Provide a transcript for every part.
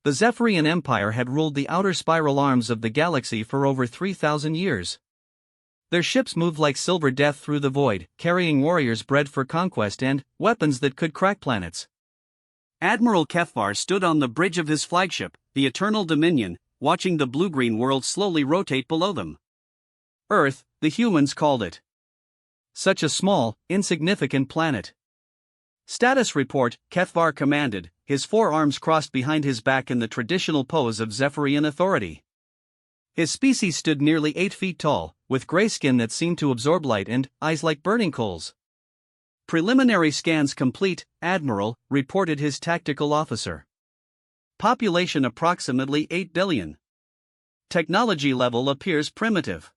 The Zephyrian Empire had ruled the outer spiral arms of the galaxy for over 3,000 years. Their ships moved like silver death through the void, carrying warriors bred for conquest and weapons that could crack planets. Admiral Kefvar stood on the bridge of his flagship, the Eternal Dominion, watching the blue-green world slowly rotate below them. Earth, the humans called it. Such a small, insignificant planet. Status report, Kefvar commanded, his forearms crossed behind his back in the traditional pose of Zephyrian authority. His species stood nearly 8 feet tall, with gray skin that seemed to absorb light and eyes like burning coals. Preliminary scans complete, Admiral, reported his tactical officer. Population approximately 8 billion. Technology level appears primitive.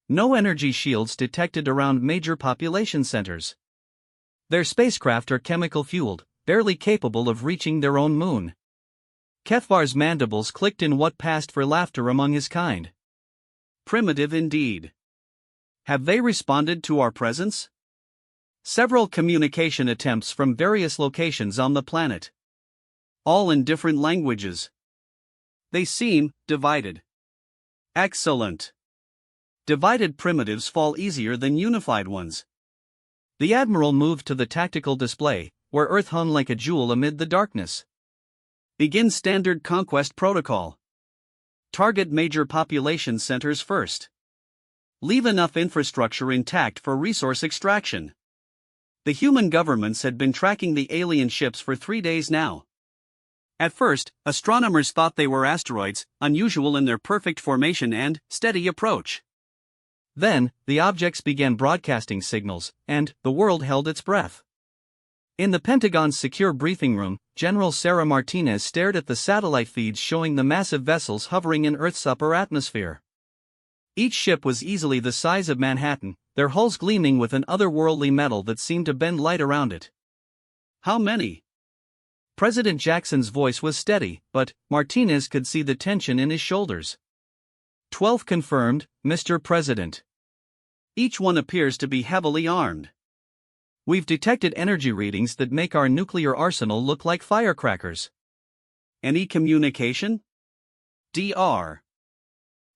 No energy shields detected around major population centers. Their spacecraft are chemical-fueled, barely capable of reaching their own moon. Kefvar's mandibles clicked in what passed for laughter among his kind. Primitive indeed. Have they responded to our presence? Several communication attempts from various locations on the planet. All in different languages. They seem divided. Excellent. Divided primitives fall easier than unified ones. The Admiral moved to the tactical display, where Earth hung like a jewel amid the darkness. Begin standard conquest protocol. Target major population centers first. Leave enough infrastructure intact for resource extraction. The human governments had been tracking the alien ships for 3 days now. At first, astronomers thought they were asteroids, unusual in their perfect formation and steady approach. Then, the objects began broadcasting signals, and the world held its breath. In the Pentagon's secure briefing room, General Sarah Martinez stared at the satellite feeds showing the massive vessels hovering in Earth's upper atmosphere. Each ship was easily the size of Manhattan, their hulls gleaming with an otherworldly metal that seemed to bend light around it. How many? President Jackson's voice was steady, but Martinez could see the tension in his shoulders. 12 confirmed, Mr. President. Each one appears to be heavily armed. We've detected energy readings that make our nuclear arsenal look like firecrackers. Any communication? Dr.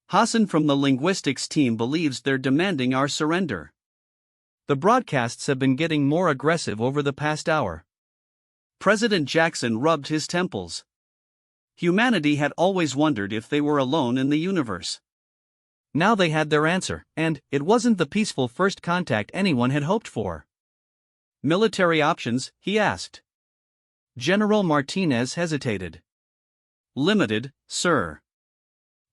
Hassan from the linguistics team believes they're demanding our surrender. The broadcasts have been getting more aggressive over the past hour. President Jackson rubbed his temples. Humanity had always wondered if they were alone in the universe. Now they had their answer, and it wasn't the peaceful first contact anyone had hoped for. Military options, he asked. General Martinez hesitated. Limited, sir.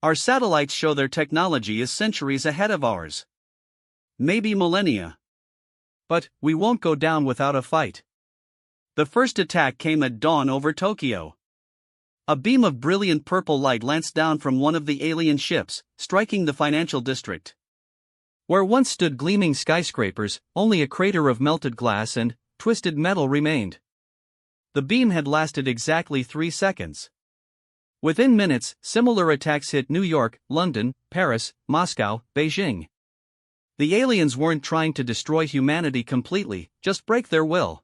Our satellites show their technology is centuries ahead of ours. Maybe millennia. But we won't go down without a fight. The first attack came at dawn over Tokyo. A beam of brilliant purple light lanced down from one of the alien ships, striking the financial district. Where once stood gleaming skyscrapers, only a crater of melted glass and twisted metal remained. The beam had lasted exactly 3 seconds. Within minutes, similar attacks hit New York, London, Paris, Moscow, Beijing. The aliens weren't trying to destroy humanity completely, just break their will.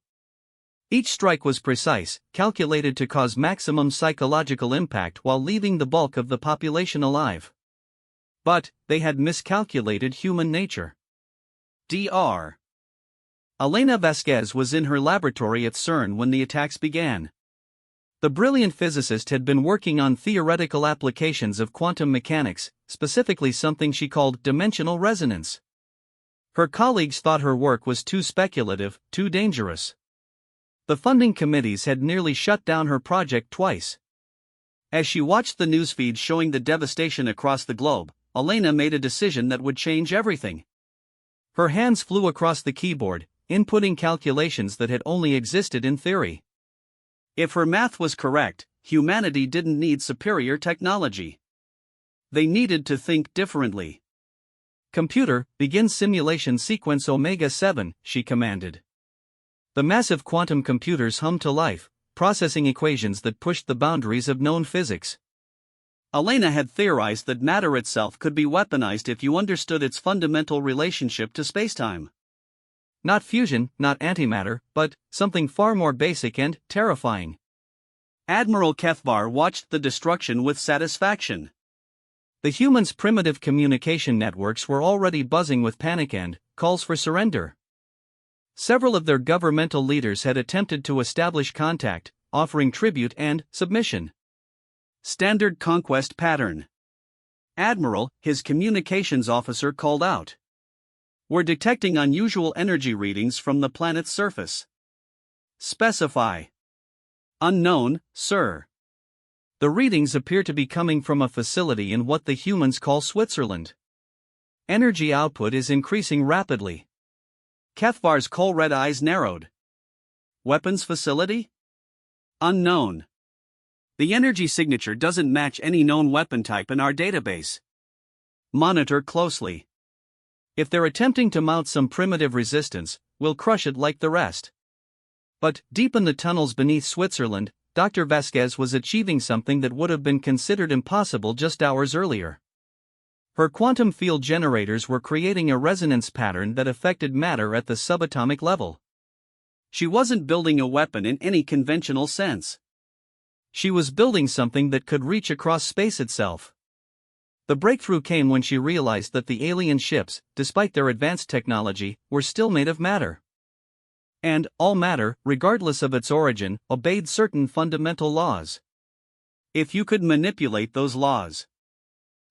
Each strike was precise, calculated to cause maximum psychological impact while leaving the bulk of the population alive. But they had miscalculated human nature. Dr. Elena Vasquez was in her laboratory at CERN when the attacks began. The brilliant physicist had been working on theoretical applications of quantum mechanics, specifically something she called dimensional resonance. Her colleagues thought her work was too speculative, too dangerous. The funding committees had nearly shut down her project twice. As she watched the newsfeed showing the devastation across the globe, Elena made a decision that would change everything. Her hands flew across the keyboard, inputting calculations that had only existed in theory. If her math was correct, humanity didn't need superior technology. They needed to think differently. Computer, begin simulation sequence Omega 7, she commanded. The massive quantum computers hummed to life, processing equations that pushed the boundaries of known physics. Elena had theorized that matter itself could be weaponized if you understood its fundamental relationship to spacetime. Not fusion, not antimatter, but something far more basic and terrifying. Admiral Kethvar watched the destruction with satisfaction. The humans' primitive communication networks were already buzzing with panic and calls for surrender. Several of their governmental leaders had attempted to establish contact, offering tribute and submission. Standard conquest pattern. Admiral, his communications officer called out. We're detecting unusual energy readings from the planet's surface. Specify. Unknown, sir. The readings appear to be coming from a facility in what the humans call Switzerland. Energy output is increasing rapidly. Kethvar's coal-red eyes narrowed. Weapons facility? Unknown. The energy signature doesn't match any known weapon type in our database. Monitor closely. If they're attempting to mount some primitive resistance, we'll crush it like the rest. But, deep in the tunnels beneath Switzerland, Dr. Vasquez was achieving something that would have been considered impossible just hours earlier. Her quantum field generators were creating a resonance pattern that affected matter at the subatomic level. She wasn't building a weapon in any conventional sense. She was building something that could reach across space itself. The breakthrough came when she realized that the alien ships, despite their advanced technology, were still made of matter. And all matter, regardless of its origin, obeyed certain fundamental laws. If you could manipulate those laws.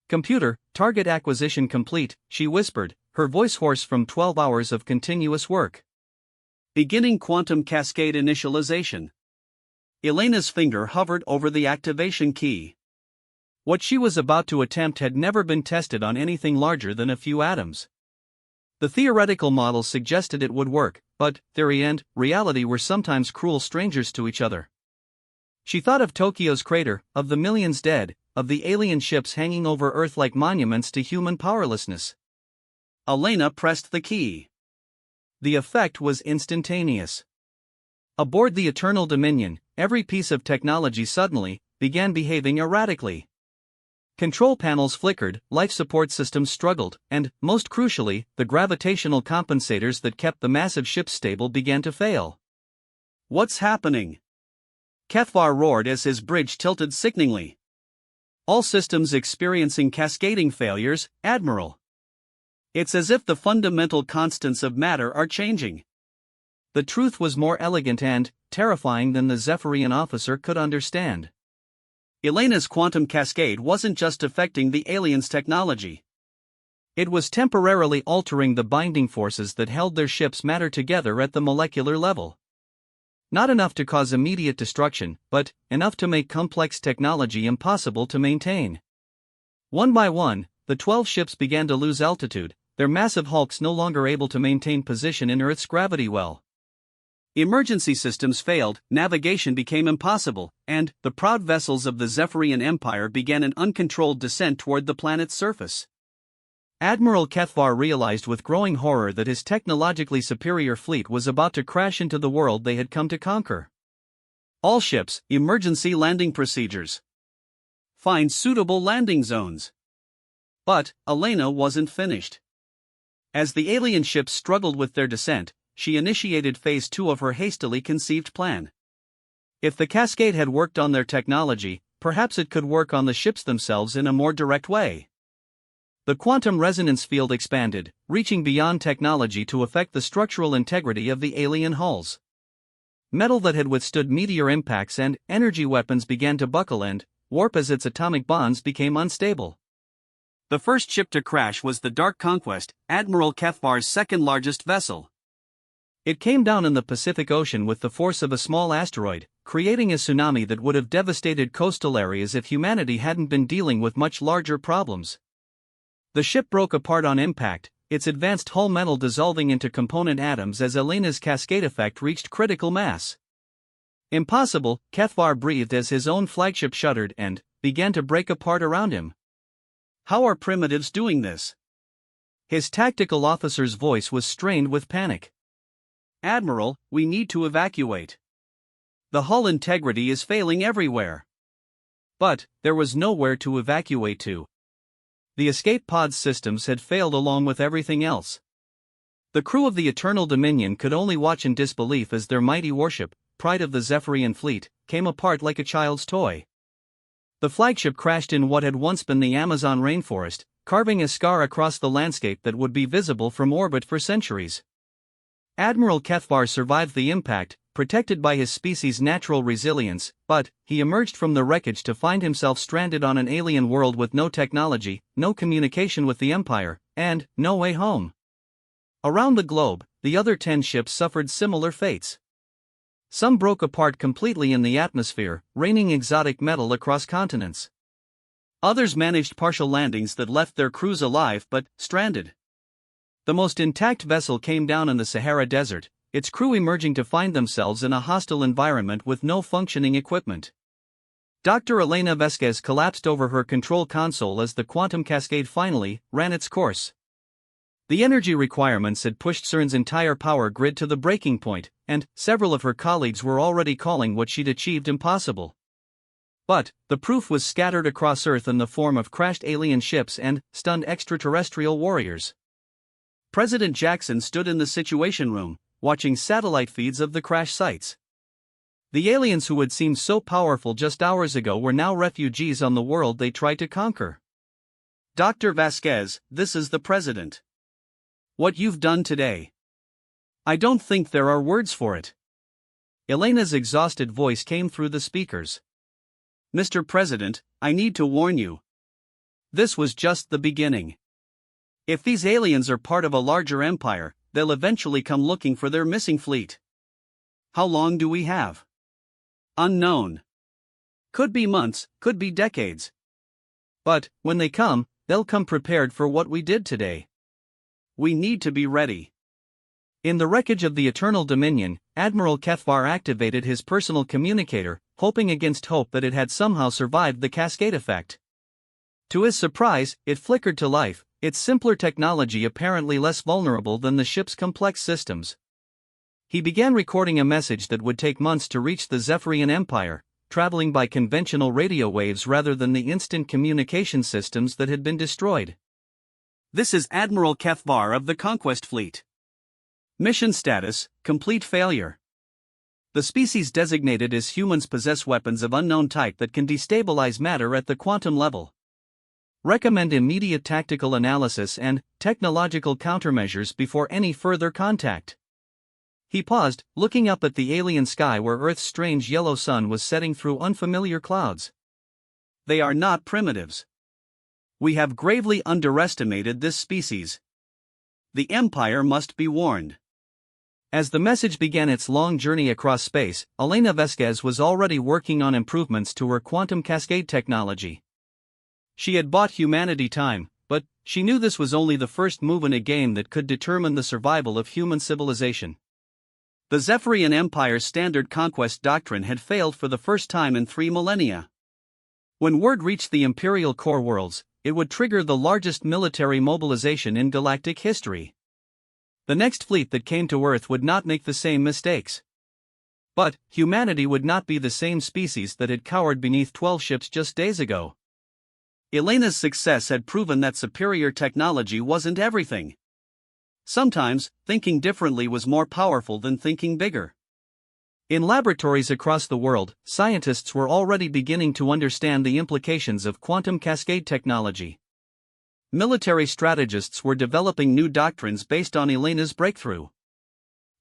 Computer, target acquisition complete, she whispered, her voice hoarse from 12 hours of continuous work. Beginning quantum cascade initialization. Elena's finger hovered over the activation key. What she was about to attempt had never been tested on anything larger than a few atoms. The theoretical model suggested it would work, but theory and reality were sometimes cruel strangers to each other. She thought of Tokyo's crater, of the millions dead, of the alien ships hanging over Earth like monuments to human powerlessness. Elena pressed the key. The effect was instantaneous. Aboard the Eternal Dominion, every piece of technology suddenly began behaving erratically. Control panels flickered, life support systems struggled, and, most crucially, the gravitational compensators that kept the massive ships stable began to fail. What's happening? Kethvar roared as his bridge tilted sickeningly. All systems experiencing cascading failures, Admiral. It's as if the fundamental constants of matter are changing. The truth was more elegant and terrifying than the Zephyrian officer could understand. Elena's quantum cascade wasn't just affecting the aliens' technology. It was temporarily altering the binding forces that held their ships' matter together at the molecular level. Not enough to cause immediate destruction, but enough to make complex technology impossible to maintain. One by one, the 12 ships began to lose altitude, their massive hulks no longer able to maintain position in Earth's gravity well. Emergency systems failed, navigation became impossible, and the proud vessels of the Zephyrian Empire began an uncontrolled descent toward the planet's surface. Admiral Kethvar realized with growing horror that his technologically superior fleet was about to crash into the world they had come to conquer. All ships, emergency landing procedures. Find suitable landing zones. But Elena wasn't finished. As the alien ships struggled with their descent, she initiated Phase 2 of her hastily conceived plan. If the cascade had worked on their technology, perhaps it could work on the ships themselves in a more direct way. The quantum resonance field expanded, reaching beyond technology to affect the structural integrity of the alien hulls. Metal that had withstood meteor impacts and energy weapons began to buckle and warp as its atomic bonds became unstable. The first ship to crash was the Dark Conquest, Admiral Kethvar's second-largest vessel. It came down in the Pacific Ocean with the force of a small asteroid, creating a tsunami that would have devastated coastal areas if humanity hadn't been dealing with much larger problems. The ship broke apart on impact, its advanced hull metal dissolving into component atoms as Elena's cascade effect reached critical mass. Impossible, Kethvar breathed as his own flagship shuddered and began to break apart around him. How are primitives doing this? His tactical officer's voice was strained with panic. Admiral, we need to evacuate. The hull integrity is failing everywhere. But there was nowhere to evacuate to. The escape pod's systems had failed along with everything else. The crew of the Eternal Dominion could only watch in disbelief as their mighty warship, pride of the Zephyrian fleet, came apart like a child's toy. The flagship crashed in what had once been the Amazon rainforest, carving a scar across the landscape that would be visible from orbit for centuries. Admiral Kethvar survived the impact, protected by his species' natural resilience, but he emerged from the wreckage to find himself stranded on an alien world with no technology, no communication with the Empire, and no way home. Around the globe, the other 10 ships suffered similar fates. Some broke apart completely in the atmosphere, raining exotic metal across continents. Others managed partial landings that left their crews alive but stranded. The most intact vessel came down in the Sahara Desert, its crew emerging to find themselves in a hostile environment with no functioning equipment. Dr. Elena Vasquez collapsed over her control console as the quantum cascade finally ran its course. The energy requirements had pushed CERN's entire power grid to the breaking point, and several of her colleagues were already calling what she'd achieved impossible. But the proof was scattered across Earth in the form of crashed alien ships and stunned extraterrestrial warriors. President Jackson stood in the Situation Room, watching satellite feeds of the crash sites. The aliens who had seemed so powerful just hours ago were now refugees on the world they tried to conquer. Dr. Vasquez, this is the President. What you've done today. I don't think there are words for it. Elena's exhausted voice came through the speakers. Mr. President, I need to warn you. This was just the beginning. If these aliens are part of a larger empire, they'll eventually come looking for their missing fleet. How long do we have? Unknown. Could be months, could be decades. But, when they come, they'll come prepared for what we did today. We need to be ready. In the wreckage of the Eternal Dominion, Admiral Kethvar activated his personal communicator, hoping against hope that it had somehow survived the cascade effect. To his surprise, it flickered to life, its simpler technology apparently less vulnerable than the ship's complex systems. He began recording a message that would take months to reach the Zephyrian Empire, traveling by conventional radio waves rather than the instant communication systems that had been destroyed. This is Admiral Kethvar of the Conquest Fleet. Mission status, complete failure. The species designated as humans possess weapons of unknown type that can destabilize matter at the quantum level. Recommend immediate tactical analysis and technological countermeasures before any further contact. He paused, looking up at the alien sky where Earth's strange yellow sun was setting through unfamiliar clouds. They are not primitives. We have gravely underestimated this species. The Empire must be warned. As the message began its long journey across space, Elena Vasquez was already working on improvements to her quantum cascade technology. She had bought humanity time, but she knew this was only the first move in a game that could determine the survival of human civilization. The Zephyrian Empire's standard conquest doctrine had failed for the first time in 3 millennia. When word reached the Imperial core worlds, it would trigger the largest military mobilization in galactic history. The next fleet that came to Earth would not make the same mistakes. But humanity would not be the same species that had cowered beneath 12 ships just days ago. Elena's success had proven that superior technology wasn't everything. Sometimes, thinking differently was more powerful than thinking bigger. In laboratories across the world, scientists were already beginning to understand the implications of quantum cascade technology. Military strategists were developing new doctrines based on Elena's breakthrough.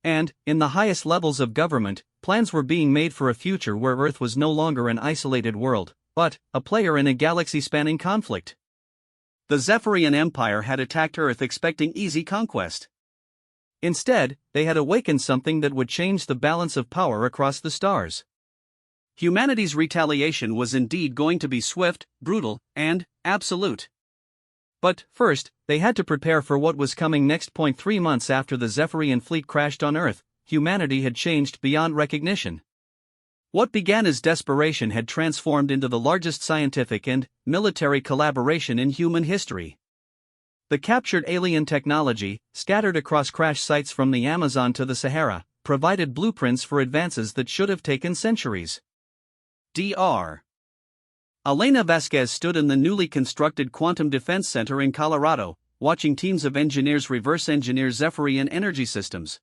And, in the highest levels of government, plans were being made for a future where Earth was no longer an isolated world, but a player in a galaxy-spanning conflict. The Zephyrian Empire had attacked Earth expecting easy conquest. Instead, they had awakened something that would change the balance of power across the stars. Humanity's retaliation was indeed going to be swift, brutal, and absolute. But first, they had to prepare for what was coming next. 3 months after the Zephyrian fleet crashed on Earth, humanity had changed beyond recognition. What began as desperation had transformed into the largest scientific and military collaboration in human history. The captured alien technology, scattered across crash sites from the Amazon to the Sahara, provided blueprints for advances that should have taken centuries. Dr. Elena Vasquez stood in the newly constructed Quantum Defense Center in Colorado, watching teams of engineers reverse engineer Zephyrian energy systems.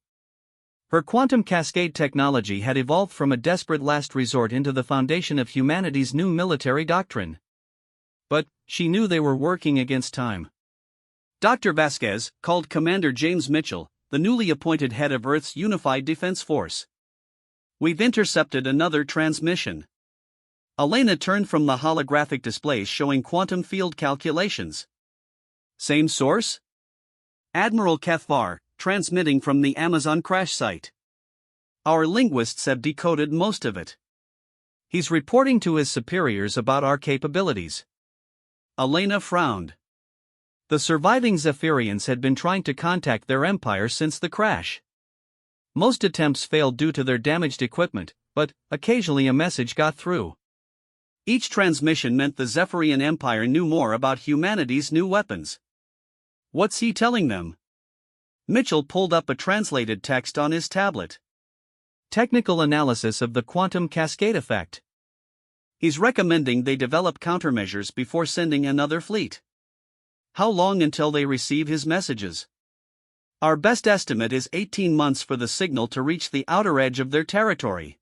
Her quantum cascade technology had evolved from a desperate last resort into the foundation of humanity's new military doctrine. But she knew they were working against time. Dr. Vasquez called Commander James Mitchell, the newly appointed head of Earth's Unified Defense Force. "We've intercepted another transmission." Elena turned from the holographic displays showing quantum field calculations. "Same source?" "Admiral Cathvar, transmitting from the Amazon crash site. Our linguists have decoded most of it. He's reporting to his superiors about our capabilities." Elena frowned. The surviving Zephyrians had been trying to contact their empire since the crash. Most attempts failed due to their damaged equipment, but occasionally a message got through. Each transmission meant the Zephyrian Empire knew more about humanity's new weapons. "What's he telling them?" Mitchell pulled up a translated text on his tablet. "Technical analysis of the quantum cascade effect." "He's recommending they develop countermeasures before sending another fleet." "How long until they receive his messages?" "Our best estimate is 18 months for the signal to reach the outer edge of their territory.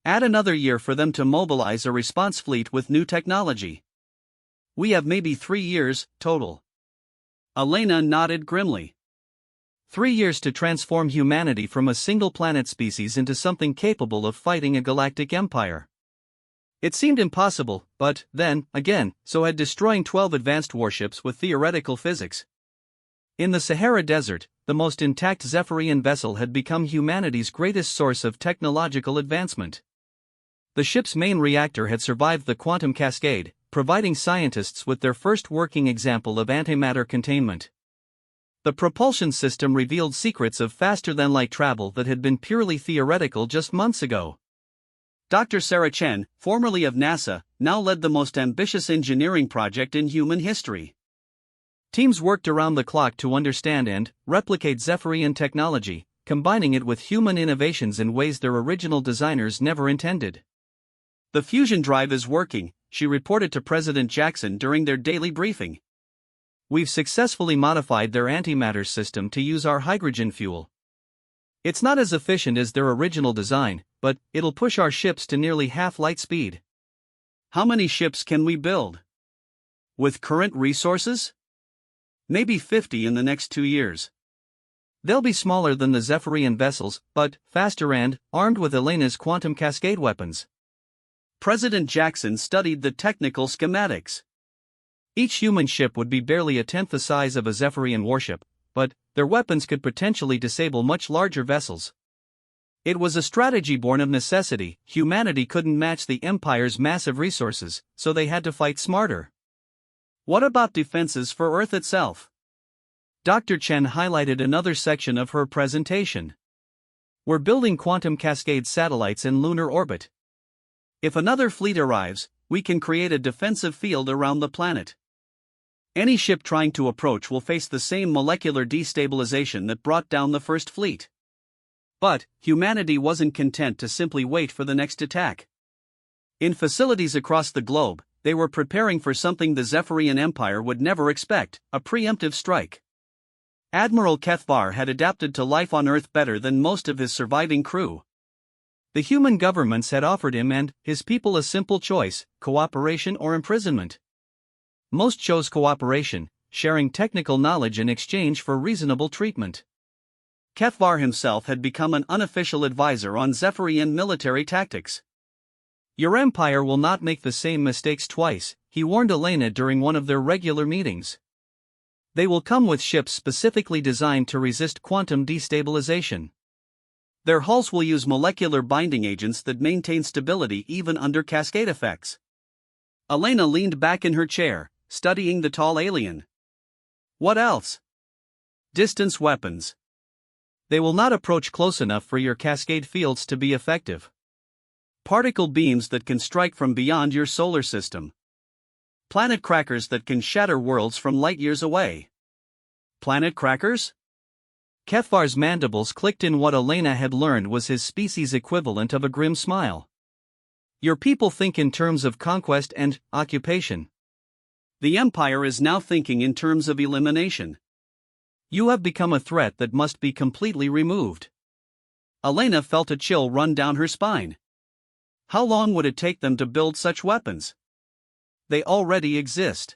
Add another year for them to mobilize a response fleet with new technology. We have maybe 3 years, total." Elena nodded grimly. 3 years to transform humanity from a single planet species into something capable of fighting a galactic empire. It seemed impossible, but then, again, so had destroying 12 advanced warships with theoretical physics. In the Sahara Desert, the most intact Zephyrian vessel had become humanity's greatest source of technological advancement. The ship's main reactor had survived the quantum cascade, providing scientists with their first working example of antimatter containment. The propulsion system revealed secrets of faster-than-light travel that had been purely theoretical just months ago. Dr. Sarah Chen, formerly of NASA, now led the most ambitious engineering project in human history. Teams worked around the clock to understand and replicate Zephyrian technology, combining it with human innovations in ways their original designers never intended. "The fusion drive is working," she reported to President Jackson during their daily briefing. "We've successfully modified their antimatter system to use our hydrogen fuel. It's not as efficient as their original design, but it'll push our ships to nearly half light speed." "How many ships can we build?" "With current resources? Maybe 50 in the next 2 years. They'll be smaller than the Zephyrian vessels, but faster and armed with Elena's quantum cascade weapons." President Jackson studied the technical schematics. Each human ship would be barely a tenth the size of a Zephyrian warship, but their weapons could potentially disable much larger vessels. It was a strategy born of necessity. Humanity couldn't match the Empire's massive resources, so they had to fight smarter. "What about defenses for Earth itself?" Dr. Chen highlighted another section of her presentation. "We're building quantum cascade satellites in lunar orbit. If another fleet arrives, we can create a defensive field around the planet. Any ship trying to approach will face the same molecular destabilization that brought down the first fleet." But humanity wasn't content to simply wait for the next attack. In facilities across the globe, they were preparing for something the Zephyrian Empire would never expect: a preemptive strike. Admiral Cathvar had adapted to life on Earth better than most of his surviving crew. The human governments had offered him and his people a simple choice: cooperation or imprisonment. Most chose cooperation, sharing technical knowledge in exchange for reasonable treatment. Cathvar himself had become an unofficial advisor on Zephyrian military tactics. "Your empire will not make the same mistakes twice," he warned Elena during one of their regular meetings. "They will come with ships specifically designed to resist quantum destabilization. Their hulls will use molecular binding agents that maintain stability even under cascade effects." Elena leaned back in her chair, studying the tall alien. "What else?" "Distance weapons. They will not approach close enough for your cascade fields to be effective. Particle beams that can strike from beyond your solar system. Planet crackers that can shatter worlds from light years away." "Planet crackers?" Cathvar's mandibles clicked in what Elena had learned was his species' equivalent of a grim smile. "Your people think in terms of conquest and occupation. The Empire is now thinking in terms of elimination. You have become a threat that must be completely removed. Elena felt a chill run down her spine. How long would it take them to build such weapons? They already exist.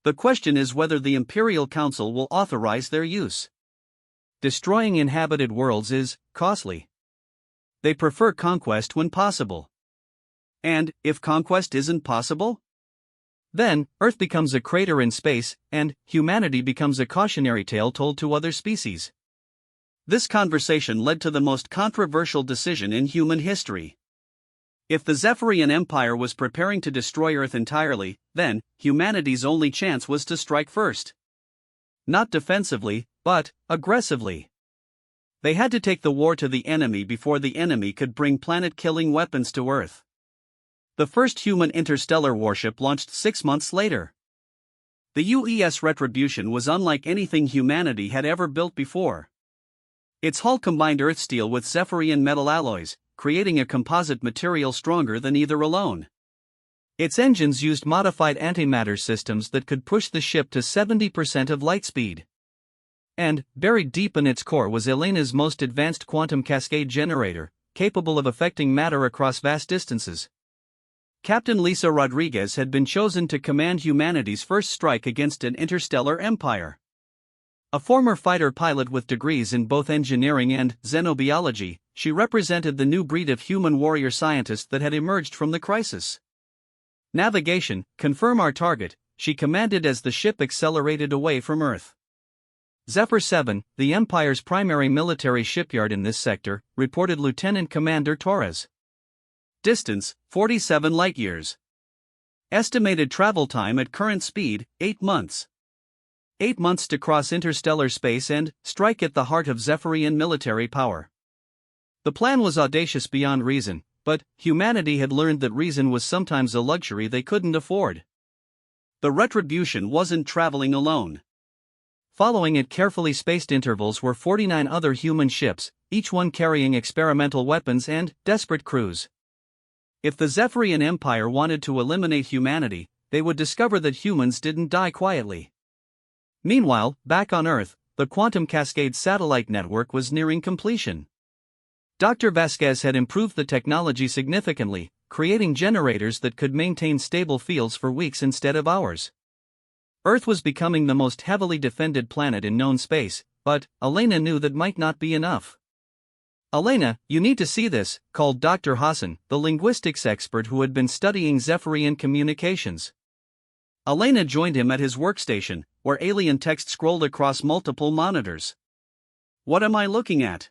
The question is whether the Imperial Council will authorize their use. Destroying inhabited worlds is costly. They prefer conquest when possible. And if conquest isn't possible? Then, Earth becomes a crater in space, and humanity becomes a cautionary tale told to other species. This conversation led to the most controversial decision in human history. If the Zephyrian Empire was preparing to destroy Earth entirely, then humanity's only chance was to strike first. Not defensively, but aggressively. They had to take the war to the enemy before the enemy could bring planet-killing weapons to Earth. The first human interstellar warship launched 6 months later. The UES Retribution was unlike anything humanity had ever built before. Its hull combined Earth steel with Zephyrian metal alloys, creating a composite material stronger than either alone. Its engines used modified antimatter systems that could push the ship to 70% of light speed. And, buried deep in its core was Elena's most advanced quantum cascade generator, capable of affecting matter across vast distances. Captain Lisa Rodriguez had been chosen to command humanity's first strike against an interstellar empire. A former fighter pilot with degrees in both engineering and xenobiology, she represented the new breed of human warrior scientists that had emerged from the crisis. Navigation, confirm our target, she commanded as the ship accelerated away from Earth. Zephyr 7, the Empire's primary military shipyard in this sector, reported Lieutenant Commander Torres. Distance, 47 light-years. Estimated travel time at current speed, 8 months. 8 months to cross interstellar space and strike at the heart of Zephyrian military power. The plan was audacious beyond reason, but humanity had learned that reason was sometimes a luxury they couldn't afford. The Retribution wasn't traveling alone. Following at carefully spaced intervals were 49 other human ships, each one carrying experimental weapons and desperate crews. If the Zephyrian Empire wanted to eliminate humanity, they would discover that humans didn't die quietly. Meanwhile, back on Earth, the Quantum Cascade satellite network was nearing completion. Dr. Vasquez had improved the technology significantly, creating generators that could maintain stable fields for weeks instead of hours. Earth was becoming the most heavily defended planet in known space, but Elena knew that might not be enough. "Elena, you need to see this," called Dr. Hassan, the linguistics expert who had been studying Zephyrian communications. Elena joined him at his workstation, where alien text scrolled across multiple monitors. "What am I looking at?"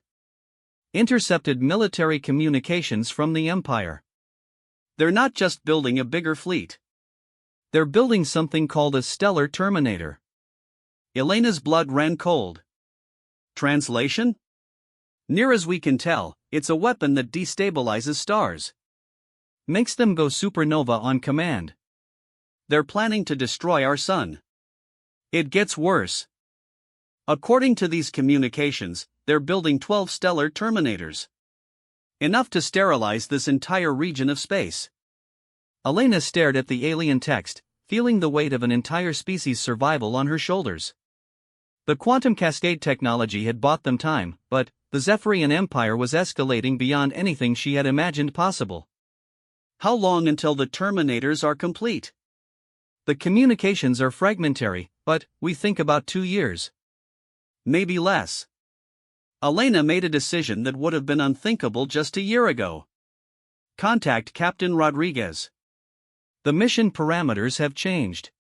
"Intercepted military communications from the Empire. They're not just building a bigger fleet. They're building something called a stellar terminator." Elena's blood ran cold. Translation? Near as we can tell, it's a weapon that destabilizes stars. Makes them go supernova on command. They're planning to destroy our sun. It gets worse. According to these communications, they're building 12 stellar terminators. Enough to sterilize this entire region of space. Elena stared at the alien text, feeling the weight of an entire species' survival on her shoulders. The quantum cascade technology had bought them time, but the Zephyrian Empire was escalating beyond anything she had imagined possible. How long until the terminators are complete? The communications are fragmentary, but we think about 2 years. Maybe less. Elena made a decision that would have been unthinkable just a year ago. Contact Captain Rodriguez. The mission parameters have changed.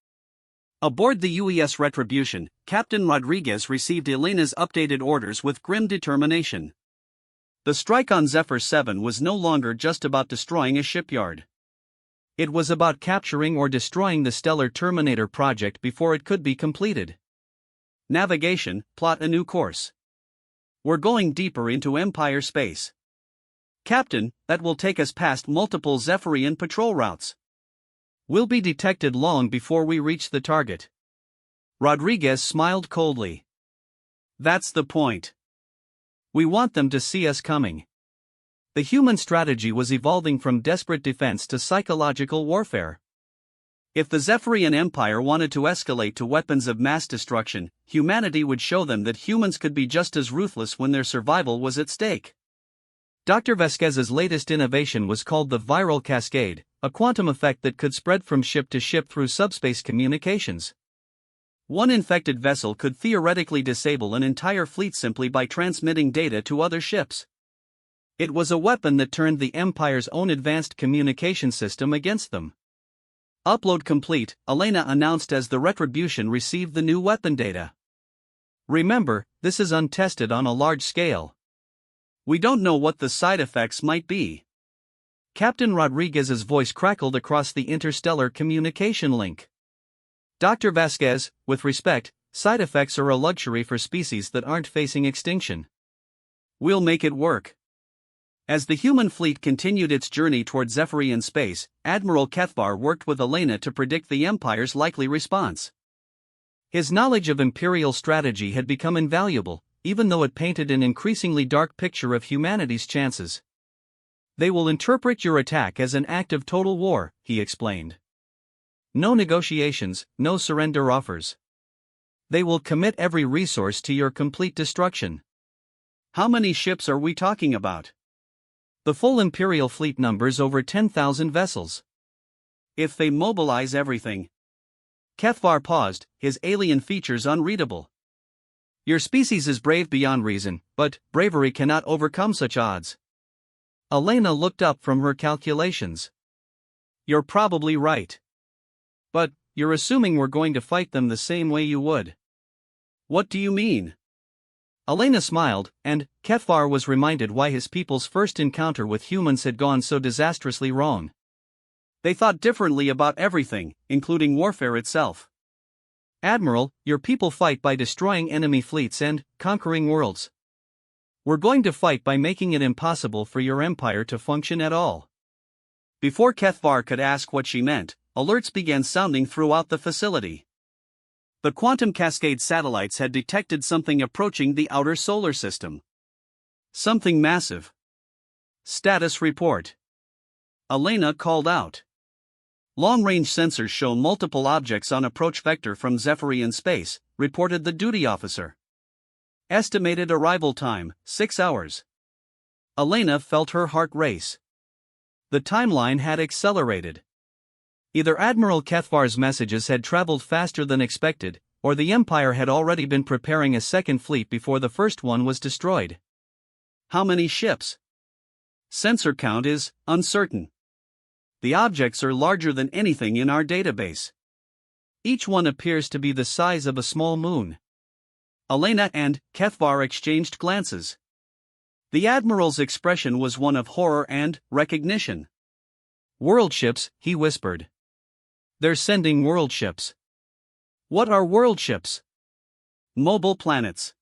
Aboard the UES Retribution, Captain Rodriguez received Elena's updated orders with grim determination. The strike on Zephyr 7 was no longer just about destroying a shipyard. It was about capturing or destroying the Stellar Terminator project before it could be completed. Navigation, plot a new course. We're going deeper into Empire space. Captain, that will take us past multiple Zephyrian patrol routes. We'll be detected long before we reach the target. Rodriguez smiled coldly. That's the point. We want them to see us coming. The human strategy was evolving from desperate defense to psychological warfare. If the Zephyrian Empire wanted to escalate to weapons of mass destruction, humanity would show them that humans could be just as ruthless when their survival was at stake. Dr. Vasquez's latest innovation was called the viral cascade, a quantum effect that could spread from ship to ship through subspace communications. One infected vessel could theoretically disable an entire fleet simply by transmitting data to other ships. It was a weapon that turned the Empire's own advanced communication system against them. Upload complete, Elena announced as the Retribution received the new weapon data. Remember, this is untested on a large scale. We don't know what the side effects might be. Captain Rodriguez's voice crackled across the interstellar communication link. Dr. Vasquez, with respect, side effects are a luxury for species that aren't facing extinction. We'll make it work. As the human fleet continued its journey toward Zephyrian space, Admiral Cathvar worked with Elena to predict the Empire's likely response. His knowledge of Imperial strategy had become invaluable, even though it painted an increasingly dark picture of humanity's chances. They will interpret your attack as an act of total war, he explained. No negotiations, no surrender offers. They will commit every resource to your complete destruction. How many ships are we talking about? The full Imperial fleet numbers over 10,000 vessels. If they mobilize everything. Cathvar paused, his alien features unreadable. Your species is brave beyond reason, but bravery cannot overcome such odds. Elena looked up from her calculations. You're probably right. But, you're assuming we're going to fight them the same way you would. What do you mean? Elena smiled, and Cathvar was reminded why his people's first encounter with humans had gone so disastrously wrong. They thought differently about everything, including warfare itself. Admiral, your people fight by destroying enemy fleets and conquering worlds. We're going to fight by making it impossible for your empire to function at all. Before Cathvar could ask what she meant, alerts began sounding throughout the facility. The quantum cascade satellites had detected something approaching the outer solar system. Something massive. Status report. Elena called out. Long-range sensors show multiple objects on approach vector from Zephyrian space, reported the duty officer. Estimated arrival time, 6 hours. Elena felt her heart race. The timeline had accelerated. Either Admiral Cathvar's messages had traveled faster than expected, or the Empire had already been preparing a second fleet before the first one was destroyed. How many ships? Sensor count is uncertain. The objects are larger than anything in our database. Each one appears to be the size of a small moon. Elena and Cathvar exchanged glances. The Admiral's expression was one of horror and recognition. World ships, he whispered. They're sending world ships. What are world ships? Mobile planets.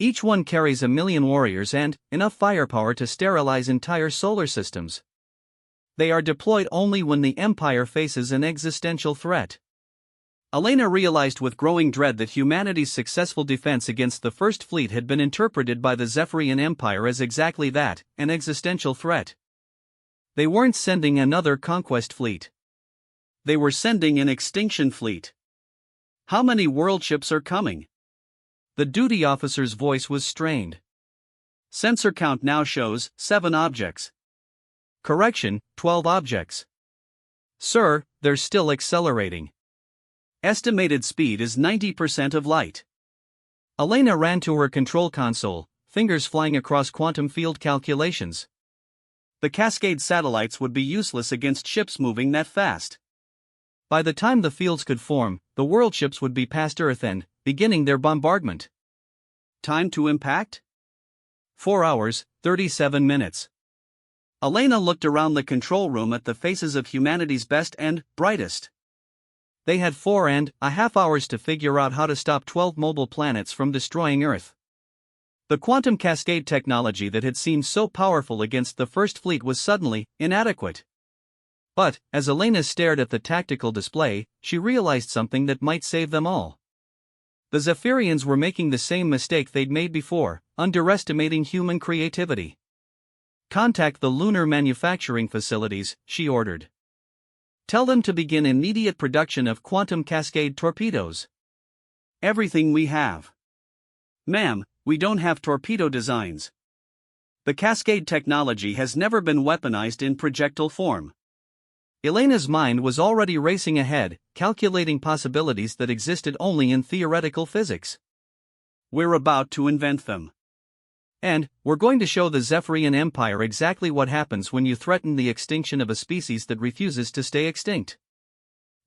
Each one carries 1 million warriors and enough firepower to sterilize entire solar systems. They are deployed only when the Empire faces an existential threat. Elena realized with growing dread that humanity's successful defense against the First Fleet had been interpreted by the Zephyrian Empire as exactly that, an existential threat. They weren't sending another conquest fleet. They were sending an extinction fleet. How many world ships are coming? The duty officer's voice was strained. Sensor count now shows 7 objects. Correction, 12 objects. Sir, they're still accelerating. Estimated speed is 90% of light. Elena ran to her control console, fingers flying across quantum field calculations. The cascade satellites would be useless against ships moving that fast. By the time the fields could form, the world ships would be past Earth and beginning their bombardment. Time to impact? 4 hours, 37 minutes. Elena looked around the control room at the faces of humanity's best and brightest. They had 4.5 hours to figure out how to stop 12 mobile planets from destroying Earth. The quantum cascade technology that had seemed so powerful against the First Fleet was suddenly inadequate. But, as Elena stared at the tactical display, she realized something that might save them all. The Zephyrians were making the same mistake they'd made before, underestimating human creativity. Contact the lunar manufacturing facilities, she ordered. Tell them to begin immediate production of quantum cascade torpedoes. Everything we have. Ma'am, we don't have torpedo designs. The Cascade technology has never been weaponized in projectile form. Elena's mind was already racing ahead, calculating possibilities that existed only in theoretical physics. We're about to invent them. And we're going to show the Zephyrian Empire exactly what happens when you threaten the extinction of a species that refuses to stay extinct.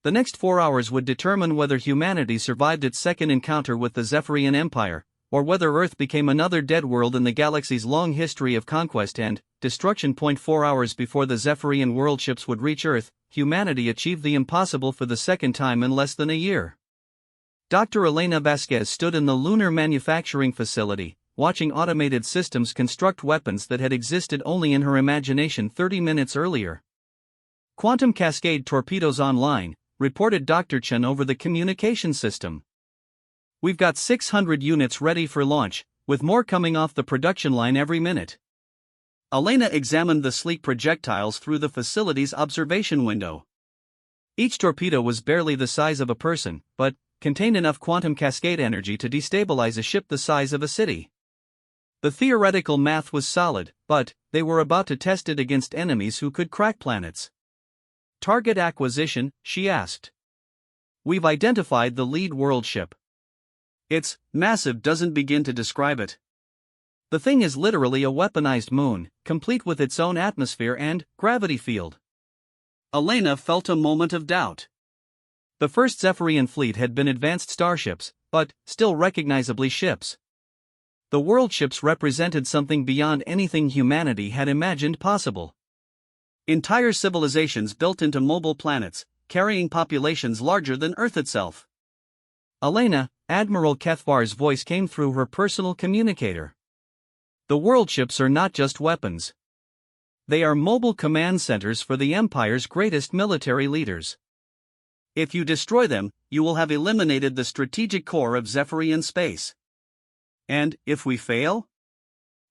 The next 4 hours would determine whether humanity survived its second encounter with the Zephyrian Empire, or whether Earth became another dead world in the galaxy's long history of conquest and destruction. 4 hours before the Zephyrian world ships would reach Earth, humanity achieved the impossible for the second time in less than a year. Dr. Elena Vasquez stood in the lunar manufacturing facility, watching automated systems construct weapons that had existed only in her imagination 30 minutes earlier. "Quantum Cascade torpedoes online," reported Dr. Chen over the communication system. "We've got 600 units ready for launch, with more coming off the production line every minute." Elena examined the sleek projectiles through the facility's observation window. Each torpedo was barely the size of a person, but contained enough quantum cascade energy to destabilize a ship the size of a city. The theoretical math was solid, but they were about to test it against enemies who could crack planets. "Target acquisition?" she asked. "We've identified the lead world ship. It's massive doesn't begin to describe it. The thing is literally a weaponized moon, complete with its own atmosphere and gravity field." Elena felt a moment of doubt. The first Zephyrian fleet had been advanced starships, but still recognizably ships. The world ships represented something beyond anything humanity had imagined possible. Entire civilizations built into mobile planets, carrying populations larger than Earth itself. "Elena," Admiral Kethvar's voice came through her personal communicator. "The world ships are not just weapons. They are mobile command centers for the Empire's greatest military leaders. If you destroy them, you will have eliminated the strategic core of Zephyrian space. And if we fail?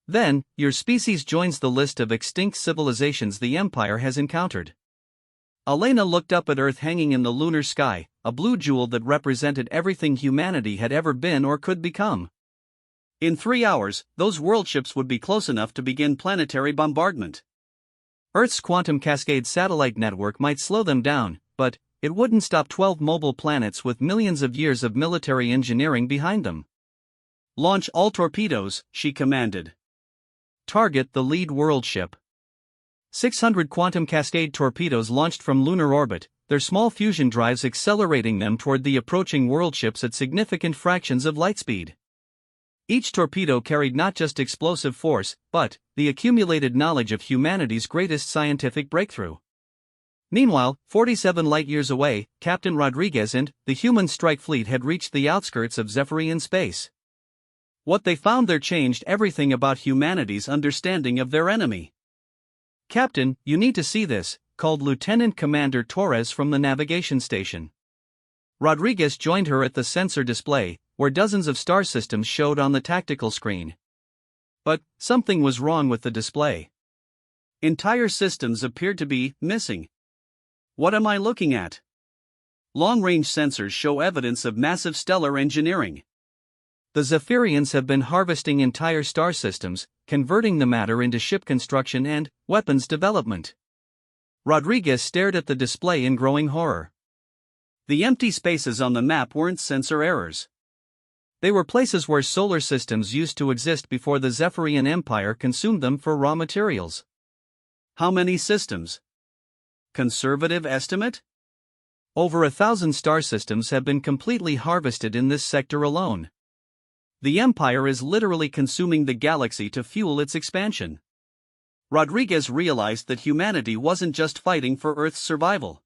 Then, your species joins the list of extinct civilizations the Empire has encountered." Elena looked up at Earth hanging in the lunar sky, a blue jewel that represented everything humanity had ever been or could become. In 3 hours, those world ships would be close enough to begin planetary bombardment. Earth's quantum cascade satellite network might slow them down, but it wouldn't stop 12 mobile planets with millions of years of military engineering behind them. "Launch all torpedoes," she commanded. "Target the lead world ship." 600 quantum cascade torpedoes launched from lunar orbit, their small fusion drives accelerating them toward the approaching world ships at significant fractions of light speed. Each torpedo carried not just explosive force, but the accumulated knowledge of humanity's greatest scientific breakthrough. Meanwhile, 47 light-years away, Captain Rodriguez and the human strike fleet had reached the outskirts of Zephyrian space. What they found there changed everything about humanity's understanding of their enemy. "Captain, you need to see this," called Lieutenant Commander Torres from the navigation station. Rodriguez joined her at the sensor display, where dozens of star systems showed on the tactical screen. But something was wrong with the display. Entire systems appeared to be missing. What am I looking at? Long-range sensors show evidence of massive stellar engineering. The Zephyrians have been harvesting entire star systems, converting the matter into ship construction and weapons development. Rodriguez stared at the display in growing horror. The empty spaces on the map weren't sensor errors. They were places where solar systems used to exist before the Zephyrian Empire consumed them for raw materials. How many systems? Conservative estimate? Over 1,000 star systems have been completely harvested in this sector alone. The Empire is literally consuming the galaxy to fuel its expansion. Rodriguez realized that humanity wasn't just fighting for Earth's survival.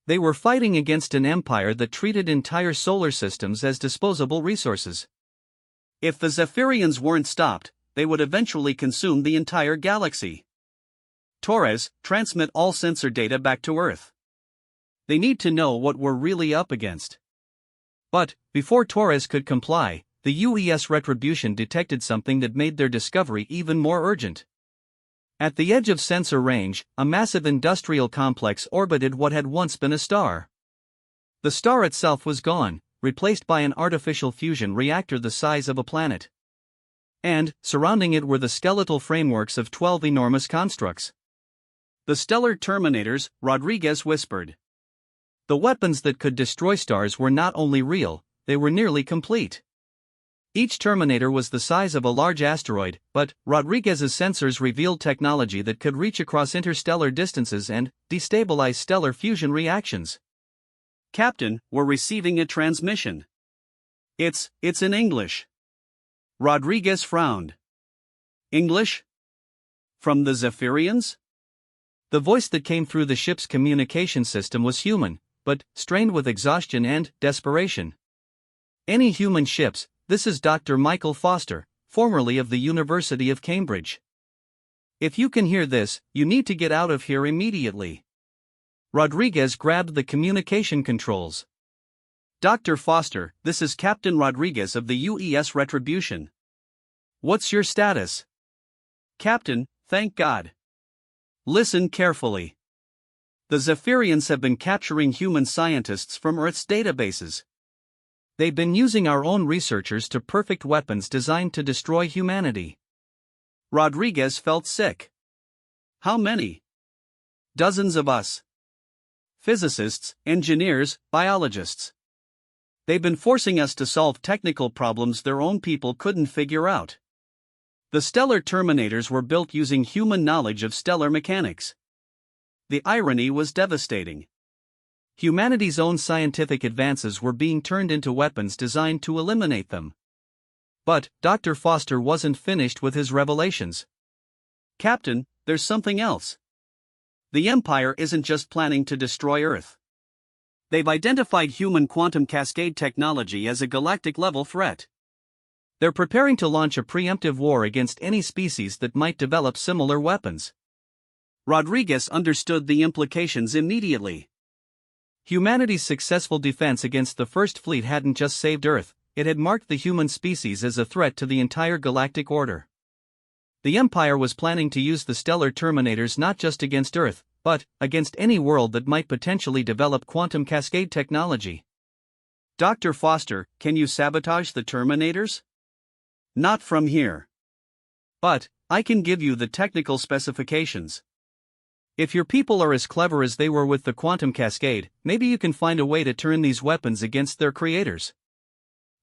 They were fighting against an empire that treated entire solar systems as disposable resources. If the Zephyrians weren't stopped, they would eventually consume the entire galaxy. Torres, transmit all sensor data back to Earth. They need to know what we're really up against. But, before Torres could comply, the UES Retribution detected something that made their discovery even more urgent. At the edge of sensor range, a massive industrial complex orbited what had once been a star. The star itself was gone, replaced by an artificial fusion reactor the size of a planet. And, surrounding it were the skeletal frameworks of 12 enormous constructs. The stellar terminators, Rodriguez whispered. The weapons that could destroy stars were not only real, they were nearly complete. Each Terminator was the size of a large asteroid, but Rodriguez's sensors revealed technology that could reach across interstellar distances and destabilize stellar fusion reactions. Captain, we're receiving a transmission. It's in English. Rodriguez frowned. English? From the Zephyrians? The voice that came through the ship's communication system was human, but strained with exhaustion and desperation. Any human ships, this is Dr. Michael Foster, formerly of the University of Cambridge. If you can hear this, you need to get out of here immediately. Rodriguez grabbed the communication controls. Dr. Foster, this is Captain Rodriguez of the UES Retribution. What's your status? Captain, thank God. Listen carefully. The Zephyrians have been capturing human scientists from Earth's databases. They've been using our own researchers to perfect weapons designed to destroy humanity. Rodriguez felt sick. How many? Dozens of us. Physicists, engineers, biologists. They've been forcing us to solve technical problems their own people couldn't figure out. The stellar terminators were built using human knowledge of stellar mechanics. The irony was devastating. Humanity's own scientific advances were being turned into weapons designed to eliminate them. But Dr. Foster wasn't finished with his revelations. Captain, there's something else. The Empire isn't just planning to destroy Earth. They've identified human quantum cascade technology as a galactic-level threat. They're preparing to launch a preemptive war against any species that might develop similar weapons. Rodriguez understood the implications immediately. Humanity's successful defense against the First Fleet hadn't just saved Earth, it had marked the human species as a threat to the entire galactic order. The Empire was planning to use the stellar terminators not just against Earth, but against any world that might potentially develop quantum cascade technology. Dr. Foster, can you sabotage the terminators? Not from here. But I can give you the technical specifications. If your people are as clever as they were with the quantum cascade, maybe you can find a way to turn these weapons against their creators.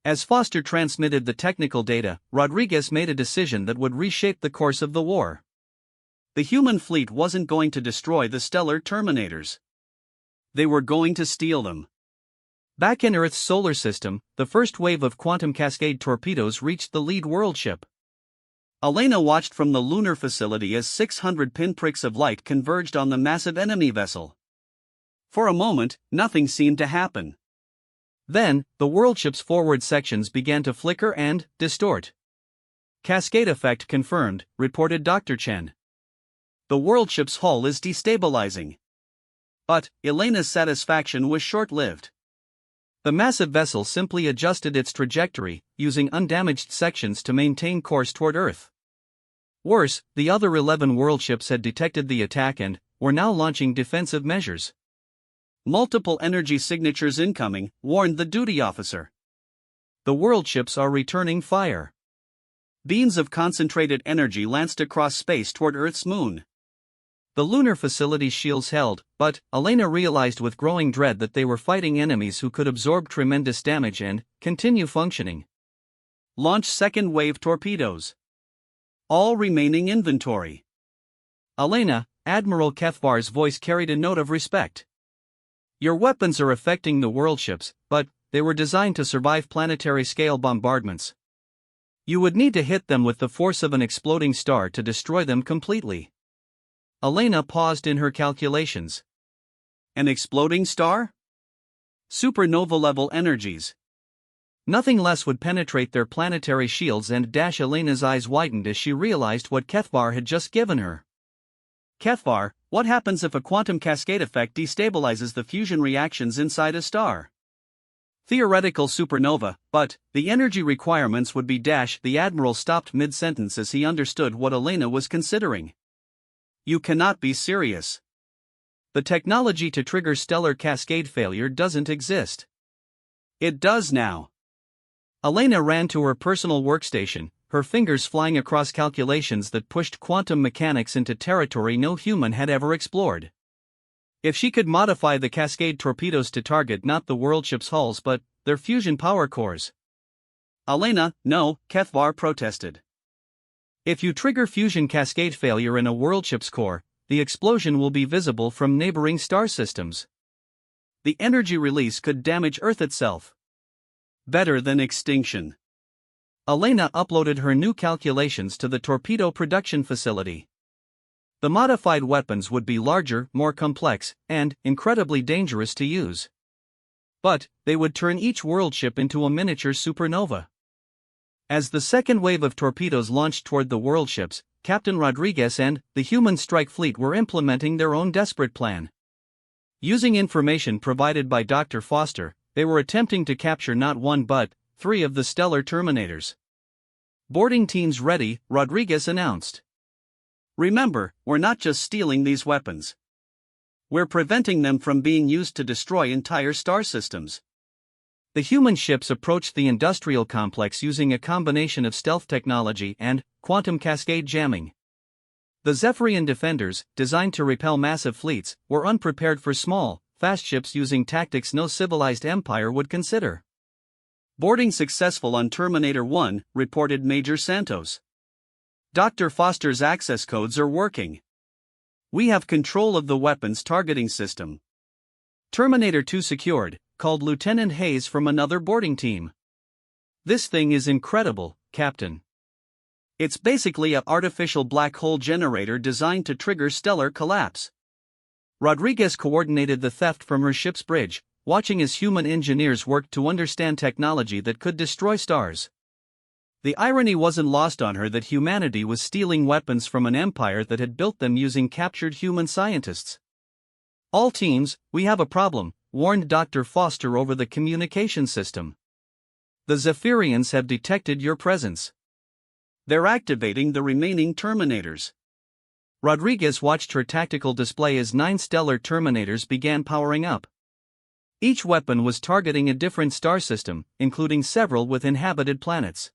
As Foster transmitted the technical data, Rodriguez made a decision that would reshape the course of the war. The human fleet wasn't going to destroy the stellar terminators. They were going to steal them. Back in Earth's solar system, the first wave of quantum cascade torpedoes reached the lead world ship. Elena watched from the lunar facility as 600 pinpricks of light converged on the massive enemy vessel. For a moment, nothing seemed to happen. Then, the world ship's forward sections began to flicker and distort. Cascade effect confirmed, reported Dr. Chen. The world ship's hull is destabilizing. But Elena's satisfaction was short-lived. The massive vessel simply adjusted its trajectory, using undamaged sections to maintain course toward Earth. Worse, the other 11 world ships had detected the attack and were now launching defensive measures. Multiple energy signatures incoming, warned the duty officer. The world ships are returning fire. Beams of concentrated energy lanced across space toward Earth's moon. The lunar facility's shields held, but Elena realized with growing dread that they were fighting enemies who could absorb tremendous damage and continue functioning. Launch second wave torpedoes. All remaining inventory. Elena, Admiral Kethvar's voice carried a note of respect. Your weapons are affecting the world ships, but they were designed to survive planetary-scale bombardments. You would need to hit them with the force of an exploding star to destroy them completely. Elena paused in her calculations. An exploding star? Supernova-level energies. Nothing less would penetrate their planetary shields, and Elena's eyes widened as she realized what Kethvar had just given her. Kethvar, what happens if a quantum cascade effect destabilizes the fusion reactions inside a star? Theoretical supernova, but the energy requirements would be The Admiral stopped mid-sentence as he understood what Elena was considering. You cannot be serious. The technology to trigger stellar cascade failure doesn't exist. It does now. Elena ran to her personal workstation, her fingers flying across calculations that pushed quantum mechanics into territory no human had ever explored. If she could modify the Cascade torpedoes to target not the world ship's hulls but their fusion power cores. Elena, no, Kethvar protested. If you trigger fusion cascade failure in a world ship's core, the explosion will be visible from neighboring star systems. The energy release could damage Earth itself. Better than extinction. Elena uploaded her new calculations to the torpedo production facility. The modified weapons would be larger, more complex, and incredibly dangerous to use. But they would turn each world ship into a miniature supernova. As the second wave of torpedoes launched toward the world ships, Captain Rodriguez and the human strike fleet were implementing their own desperate plan. Using information provided by Dr. Foster, they were attempting to capture not one but 3 of the stellar terminators. Boarding teams ready, Rodriguez announced. Remember, we're not just stealing these weapons. We're preventing them from being used to destroy entire star systems. The human ships approached the industrial complex using a combination of stealth technology and quantum cascade jamming. The Zephyrian defenders, designed to repel massive fleets, were unprepared for small, fast ships using tactics no civilized empire would consider. Boarding successful on Terminator 1, reported Major Santos. Dr. Foster's access codes are working. We have control of the weapons targeting system. Terminator 2 secured, called Lieutenant Hayes from another boarding team. This thing is incredible, Captain. It's basically an artificial black hole generator designed to trigger stellar collapse. Rodriguez coordinated the theft from her ship's bridge, watching as human engineers worked to understand technology that could destroy stars. The irony wasn't lost on her that humanity was stealing weapons from an empire that had built them using captured human scientists. All teams, we have a problem, warned Dr. Foster over the communication system. The Zephyrians have detected your presence. They're activating the remaining Terminators. Rodriguez watched her tactical display as 9 stellar Terminators began powering up. Each weapon was targeting a different star system, including several with inhabited planets.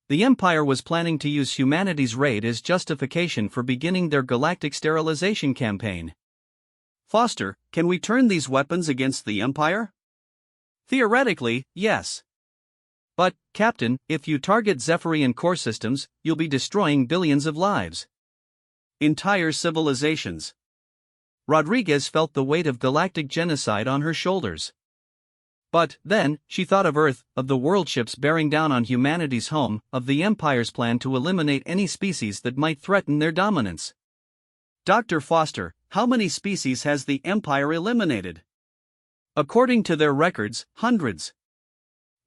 The Empire was planning to use humanity's raid as justification for beginning their galactic sterilization campaign. Foster, can we turn these weapons against the Empire? Theoretically, yes. But, Captain, if you target Zephyrian core systems, you'll be destroying billions of lives. Entire civilizations. Rodriguez felt the weight of galactic genocide on her shoulders. But then, she thought of Earth, of the world ships bearing down on humanity's home, of the Empire's plan to eliminate any species that might threaten their dominance. Dr. Foster, how many species has the Empire eliminated? According to their records, hundreds.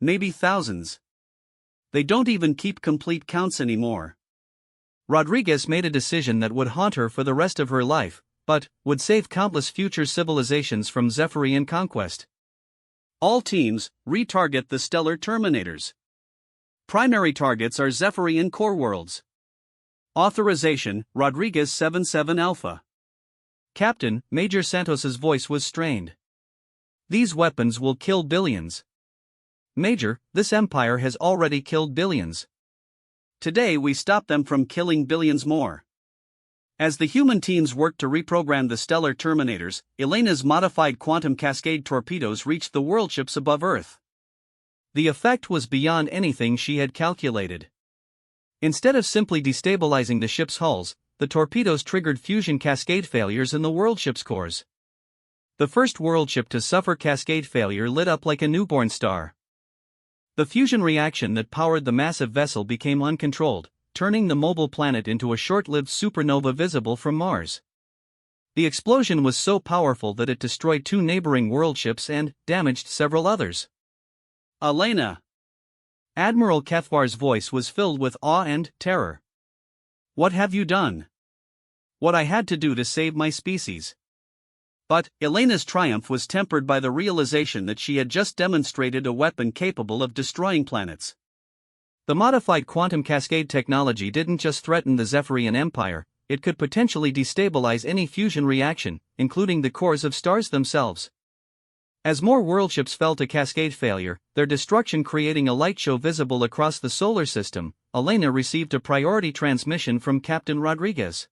Maybe thousands. They don't even keep complete counts anymore. Rodriguez made a decision that would haunt her for the rest of her life, but would save countless future civilizations from Zephyrian conquest. All teams, retarget the stellar Terminators. Primary targets are Zephyrian core worlds. Authorization, Rodriguez 77 Alpha. Captain, Major Santos's voice was strained. These weapons will kill billions. Major, this empire has already killed billions. Today we stop them from killing billions more. As the human teams worked to reprogram the stellar Terminators, Elena's modified quantum cascade torpedoes reached the world ships above Earth. The effect was beyond anything she had calculated. Instead of simply destabilizing the ship's hulls, the torpedoes triggered fusion cascade failures in the world ship's cores. The first world ship to suffer cascade failure lit up like a newborn star. The fusion reaction that powered the massive vessel became uncontrolled, turning the mobile planet into a short-lived supernova visible from Mars. The explosion was so powerful that it destroyed 2 neighboring world ships and damaged several others. Elena! Admiral Kethvar's voice was filled with awe and terror. What have you done? What I had to do to save my species. But Elena's triumph was tempered by the realization that she had just demonstrated a weapon capable of destroying planets. The modified quantum cascade technology didn't just threaten the Zephyrian Empire, it could potentially destabilize any fusion reaction, including the cores of stars themselves. As more world ships fell to cascade failure, their destruction creating a light show visible across the solar system, Elena received a priority transmission from Captain Rodriguez.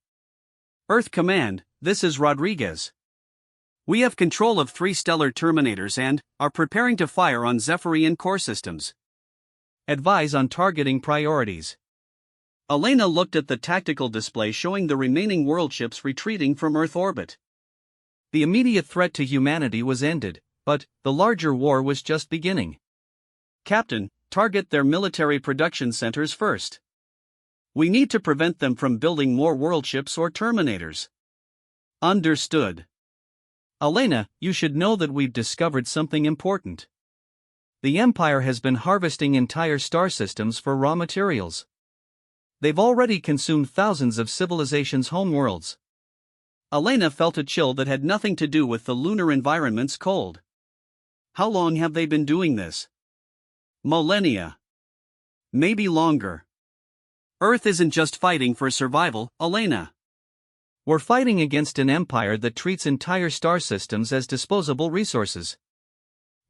Earth Command, this is Rodriguez. We have control of 3 stellar terminators and are preparing to fire on Zephyrian core systems. Advise on targeting priorities. Elena looked at the tactical display showing the remaining world ships retreating from Earth orbit. The immediate threat to humanity was ended, but the larger war was just beginning. Captain, target their military production centers first. We need to prevent them from building more world ships or terminators. Understood. Elena, you should know that we've discovered something important. The Empire has been harvesting entire star systems for raw materials. They've already consumed thousands of civilizations' homeworlds. Elena felt a chill that had nothing to do with the lunar environment's cold. How long have they been doing this? Millennia. Maybe longer. Earth isn't just fighting for survival, Elena. We're fighting against an empire that treats entire star systems as disposable resources.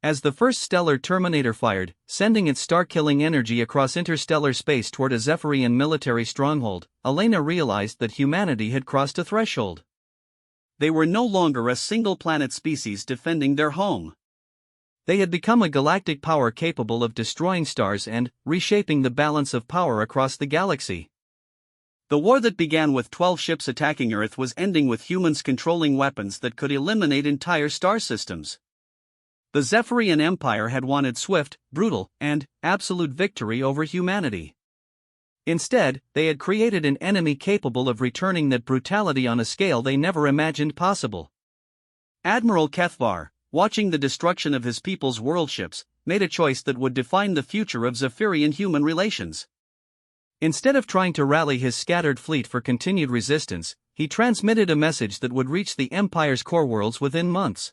As the first stellar terminator fired, sending its star-killing energy across interstellar space toward a Zephyrian military stronghold, Elena realized that humanity had crossed a threshold. They were no longer a single-planet species defending their home. They had become a galactic power capable of destroying stars and reshaping the balance of power across the galaxy. The war that began with 12 ships attacking Earth was ending with humans controlling weapons that could eliminate entire star systems. The Zephyrian Empire had wanted swift, brutal, and absolute victory over humanity. Instead, they had created an enemy capable of returning that brutality on a scale they never imagined possible. Admiral Kethvar, watching the destruction of his people's world ships, made a choice that would define the future of Zephyrian-human relations. Instead of trying to rally his scattered fleet for continued resistance, he transmitted a message that would reach the Empire's core worlds within months.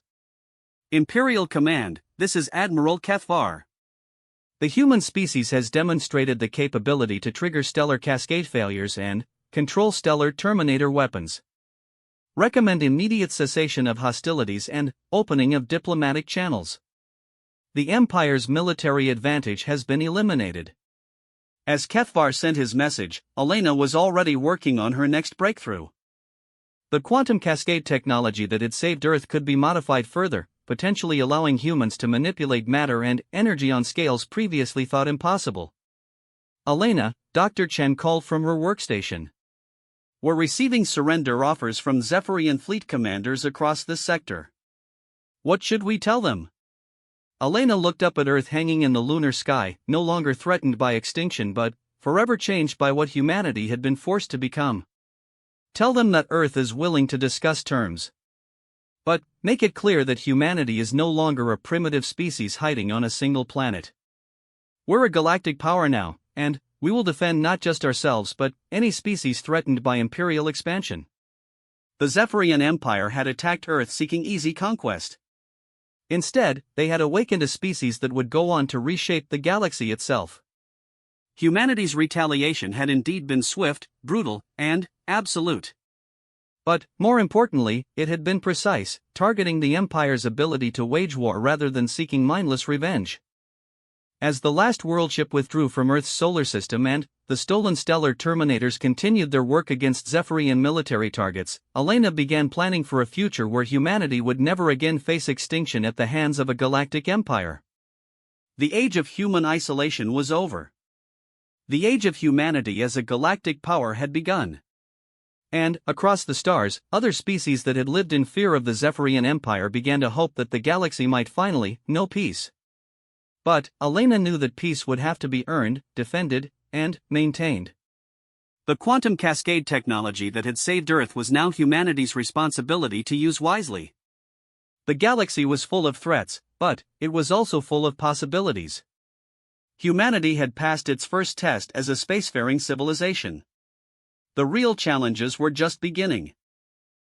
Imperial Command, this is Admiral Kethvar. The human species has demonstrated the capability to trigger stellar cascade failures and control stellar terminator weapons. Recommend immediate cessation of hostilities and opening of diplomatic channels. The Empire's military advantage has been eliminated. As Kethvar sent his message, Elena was already working on her next breakthrough. The quantum cascade technology that had saved Earth could be modified further, potentially allowing humans to manipulate matter and energy on scales previously thought impossible. Elena, Dr. Chen called from her workstation. We're receiving surrender offers from Zephyrian fleet commanders across this sector. What should we tell them? Elena looked up at Earth hanging in the lunar sky, no longer threatened by extinction but forever changed by what humanity had been forced to become. Tell them that Earth is willing to discuss terms. But make it clear that humanity is no longer a primitive species hiding on a single planet. We're a galactic power now, and we will defend not just ourselves but any species threatened by imperial expansion. The Zephyrian Empire had attacked Earth seeking easy conquest. Instead, they had awakened a species that would go on to reshape the galaxy itself. Humanity's retaliation had indeed been swift, brutal, and absolute. But, more importantly, it had been precise, targeting the Empire's ability to wage war rather than seeking mindless revenge. As the last world ship withdrew from Earth's solar system and the stolen stellar terminators continued their work against Zephyrian military targets, Elena began planning for a future where humanity would never again face extinction at the hands of a galactic empire. The age of human isolation was over. The age of humanity as a galactic power had begun. And, across the stars, other species that had lived in fear of the Zephyrian Empire began to hope that the galaxy might finally know peace. But, Elena knew that peace would have to be earned, defended, and maintained. The quantum cascade technology that had saved Earth was now humanity's responsibility to use wisely. The galaxy was full of threats, but it was also full of possibilities. Humanity had passed its first test as a spacefaring civilization. The real challenges were just beginning.